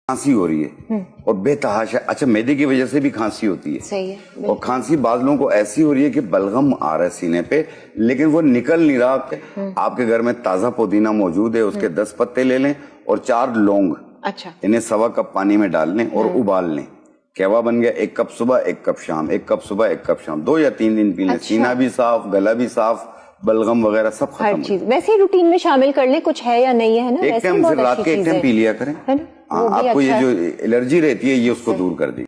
खांसी हो रही है और बेतहाशा, अच्छा मैदे की वजह से भी खांसी होती है। सही है। और खांसी बाद लोगों को ऐसी हो रही है कि बलगम आ रहा है सीने पे, लेकिन वो निकल नहीं रहा। आपके घर में ताजा पुदीना मौजूद है, उसके 10 पत्ते ले लें और 4 लौंग, अच्छा, इन्हें 1.25 कप पानी में डाल लें और उबाल लें। कहवा बन गया। 1 कप सुबह, 1 कप शाम, 1 कप सुबह, 1 कप शाम, 2 या 3 दिन पी लें। अच्छा। सीना भी साफ, गला भी साफ, बलगम वगैरह सब खत्म हर हो चीज वैसे ही रूटीन में शामिल कर ले, कुछ है या नहीं है ना। एक वैसे टाइम बहुत फिर रात अच्छी के एक चीज टाइम है, पी लिया करें। है ना, हाँ, वो भी आपको अच्छा ये है। जो एलर्जी रहती है ये उसको दूर कर दी।